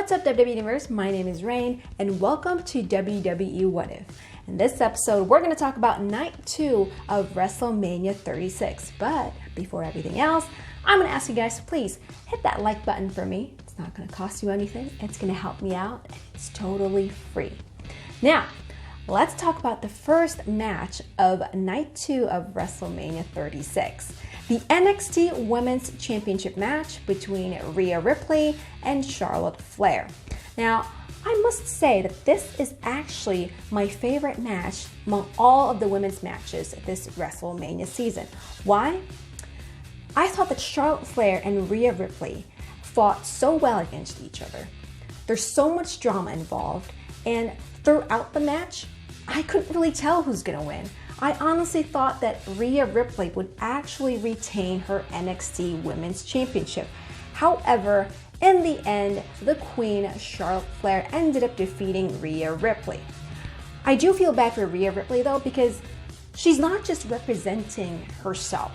What's up, WWE Universe? My name is Rain, and welcome to WWE What If. In this episode, we're going to talk about Night 2 of WrestleMania 36. But before everything else, I'm going to ask you guys to please hit that like button for me. It's not going to cost you anything. It's going to help me out, and it's totally free. Now, let's talk about the first match of Night 2 of WrestleMania 36. The NXT Women's Championship match between Rhea Ripley and Charlotte Flair. Now, I must say that this is actually my favorite match among all of the women's matches this WrestleMania season. Why? I thought that Charlotte Flair and Rhea Ripley fought so well against each other. There's so much drama involved, and throughout the match, I couldn't really tell who's gonna win. I honestly thought that Rhea Ripley would actually retain her NXT Women's Championship. However, in the end, the Queen, Charlotte Flair, ended up defeating Rhea Ripley. I do feel bad for Rhea Ripley though, because she's not just representing herself.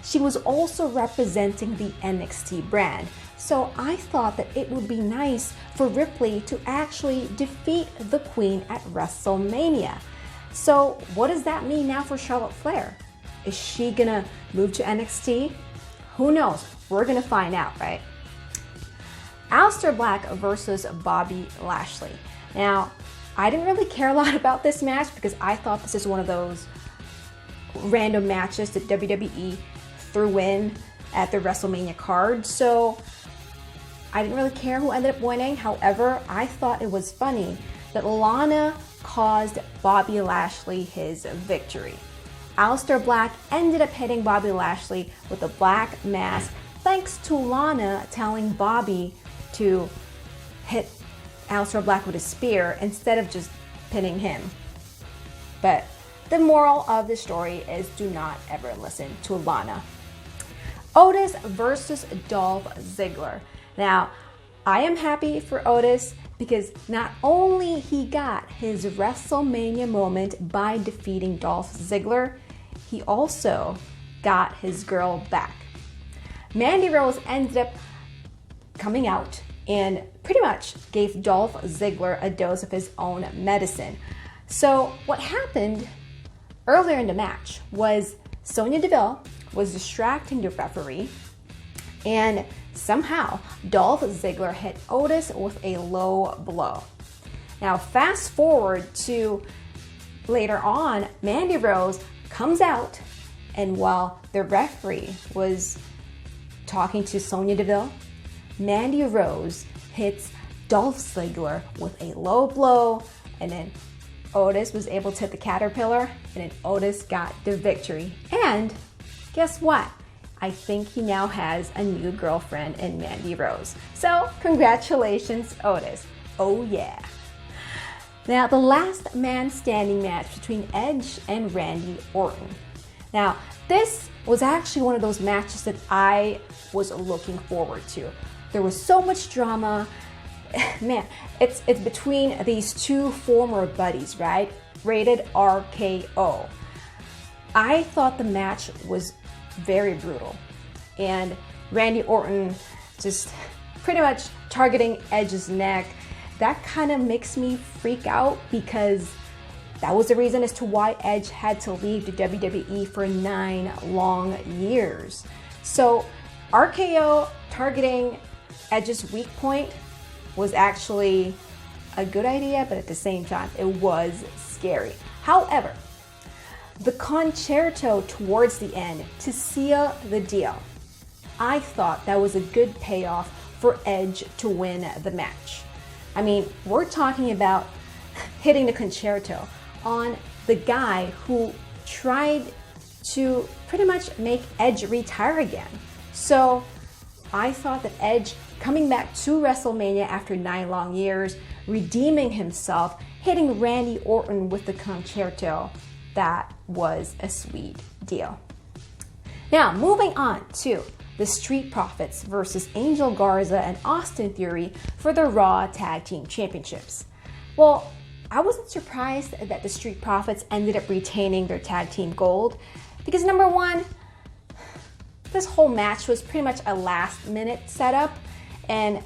She was also representing the NXT brand. So I thought that it would be nice for Ripley to actually defeat the Queen at WrestleMania. So what does that mean now for Charlotte Flair? Is she gonna move to NXT? Who knows? We're gonna find out, right? Aleister Black versus Bobby Lashley. Now, I didn't really care a lot about this match because I thought this is one of those random matches that WWE threw in at the WrestleMania card. So I didn't really care who ended up winning. However, I thought it was funny that Lana caused Bobby Lashley his victory. Aleister Black ended up hitting Bobby Lashley with a black mask thanks to Lana telling Bobby to hit Aleister Black with a spear instead of just pinning him. But the moral of the story is do not ever listen to Lana. Otis versus Dolph Ziggler. Now, I am happy for Otis because not only he got his WrestleMania moment by defeating Dolph Ziggler, he also got his girl back. Mandy Rose ended up coming out and pretty much gave Dolph Ziggler a dose of his own medicine. So what happened earlier in the match was Sonya Deville was distracting the referee, and somehow Dolph Ziggler hit Otis with a low blow. Now fast forward to later on, Mandy Rose comes out, and while the referee was talking to Sonya Deville, Mandy Rose hits Dolph Ziggler with a low blow, and then Otis was able to hit the caterpillar, and then Otis got the victory. And guess what? I think he now has a new girlfriend in Mandy Rose. So congratulations, Otis. Oh yeah. Now the last man standing match between Edge and Randy Orton. Now this was actually one of those matches that I was looking forward to. There was so much drama. Man, it's between these two former buddies, right? Rated RKO. I thought the match was very brutal, and Randy Orton just pretty much targeting Edge's neck. That kind of makes me freak out because that was the reason as to why Edge had to leave the WWE for 9 long years. So RKO targeting Edge's weak point was actually a good idea, but at the same time it was scary. However, the concerto towards the end to seal the deal, I thought that was a good payoff for Edge to win the match. I mean, we're talking about hitting the concerto on the guy who tried to pretty much make Edge retire again. So I thought that Edge coming back to WrestleMania after 9 long years, redeeming himself, hitting Randy Orton with the concerto, that was a sweet deal. Now, moving on to the Street Profits versus Angel Garza and Austin Theory for the Raw Tag Team Championships. Well, I wasn't surprised that the Street Profits ended up retaining their tag team gold because number one, this whole match was pretty much a last minute setup, and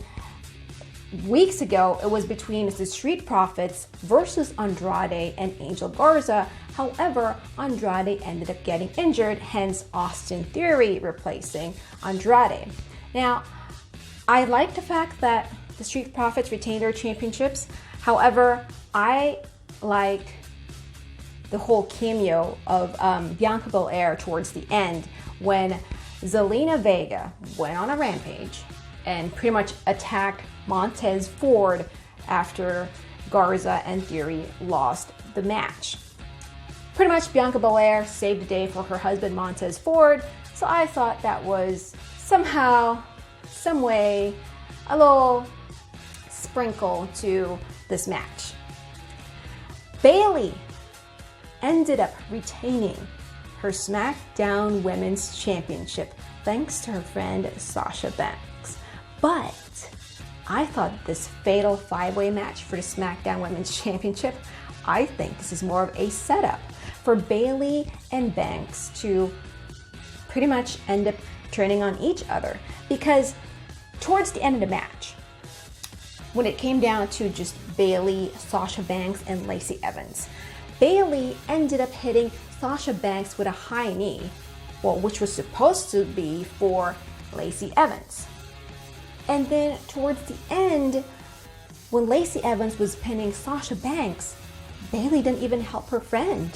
weeks ago, it was between the Street Profits versus Andrade and Angel Garza. However, Andrade ended up getting injured, hence Austin Theory replacing Andrade. Now, I like the fact that the Street Profits retained their championships. However, I like the whole cameo of Bianca Belair towards the end when Zelina Vega went on a rampage and pretty much attacked Montez Ford after Garza and Theory lost the match. Pretty much Bianca Belair saved the day for her husband Montez Ford, so I thought that was somehow, some way, a little sprinkle to this match. Bayley ended up retaining her SmackDown Women's Championship thanks to her friend Sasha Banks. But I thought this fatal 5-way match for the SmackDown Women's Championship, I think this is more of a setup for Bayley and Banks to pretty much end up turning on each other. Because towards the end of the match, when it came down to just Bayley, Sasha Banks, and Lacey Evans, Bayley ended up hitting Sasha Banks with a high knee, well, which was supposed to be for Lacey Evans. And then towards the end, when Lacey Evans was pinning Sasha Banks, Bayley didn't even help her friend.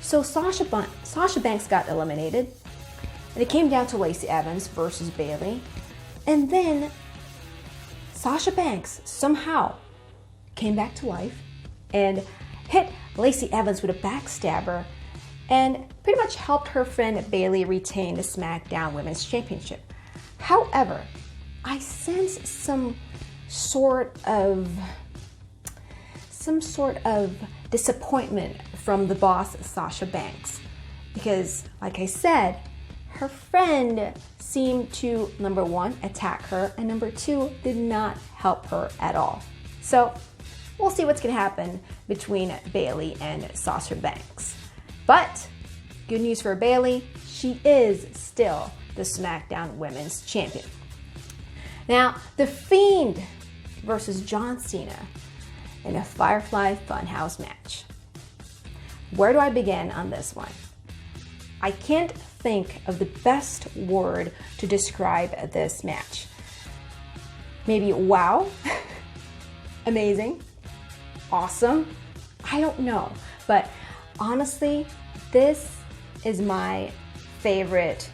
So Sasha Banks got eliminated, and it came down to Lacey Evans versus Bayley. And then Sasha Banks somehow came back to life and hit Lacey Evans with a backstabber and pretty much helped her friend Bayley retain the SmackDown Women's Championship. However, I sense some sort of disappointment from the boss, Sasha Banks, because like I said, her friend seemed to, number one, attack her, and number two, did not help her at all. So we'll see what's going to happen between Bayley and Sasha Banks. But good news for Bayley, she is still the SmackDown Women's Champion. Now, The Fiend versus John Cena in a Firefly Funhouse match. Where do I begin on this one? I can't think of the best word to describe this match. Maybe wow, amazing, awesome, I don't know. But honestly, this is my favorite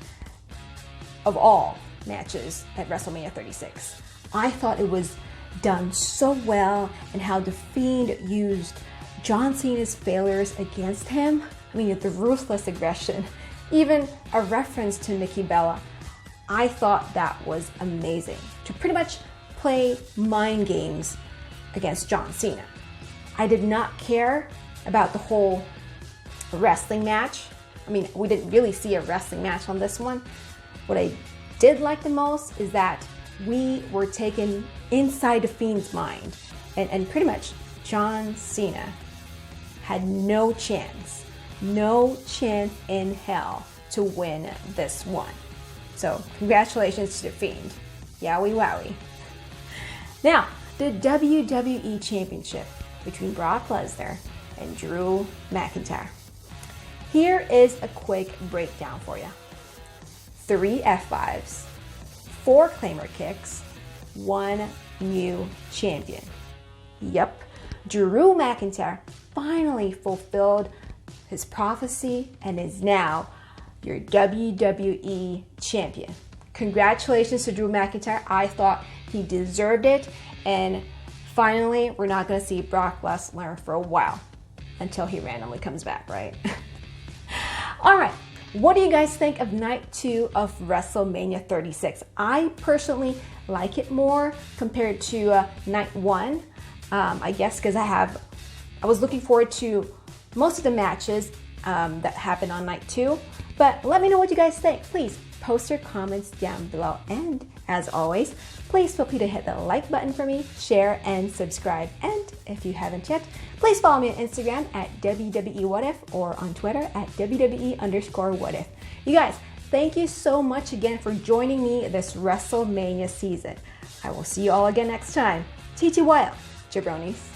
of all matches at WrestleMania 36. I thought it was done so well, and how The Fiend used John Cena's failures against him. I mean, the ruthless aggression, even a reference to Nikki Bella. I thought that was amazing, to pretty much play mind games against John Cena. I did not care about the whole wrestling match. I mean, we didn't really see a wrestling match on this one. What I did like the most is that we were taken inside the Fiend's mind, and pretty much John Cena had no chance in hell to win this one. So congratulations to the Fiend. Yowie wowie. Now, the WWE Championship between Brock Lesnar and Drew McIntyre. Here is a quick breakdown for you. 3 F5s, 4 claimer kicks, 1 new champion. Yep, Drew McIntyre finally fulfilled his prophecy and is now your WWE champion. Congratulations to Drew McIntyre. I thought he deserved it, and finally we're not going to see Brock Lesnar for a while until he randomly comes back, right? All right, what do you guys think of night 2 of WrestleMania 36? I personally like it more compared to night 1. I guess because I was looking forward to most of the matches that happened on night 2. But let me know what you guys think. Please post your comments down below. And as always, please feel free to hit the like button for me, share, and subscribe. And if you haven't yet, please follow me on Instagram at WWEWhatIf or on Twitter at WWE_WhatIf. You guys, thank you so much again for joining me this WrestleMania season. I will see you all again next time. TTYL, jabronis.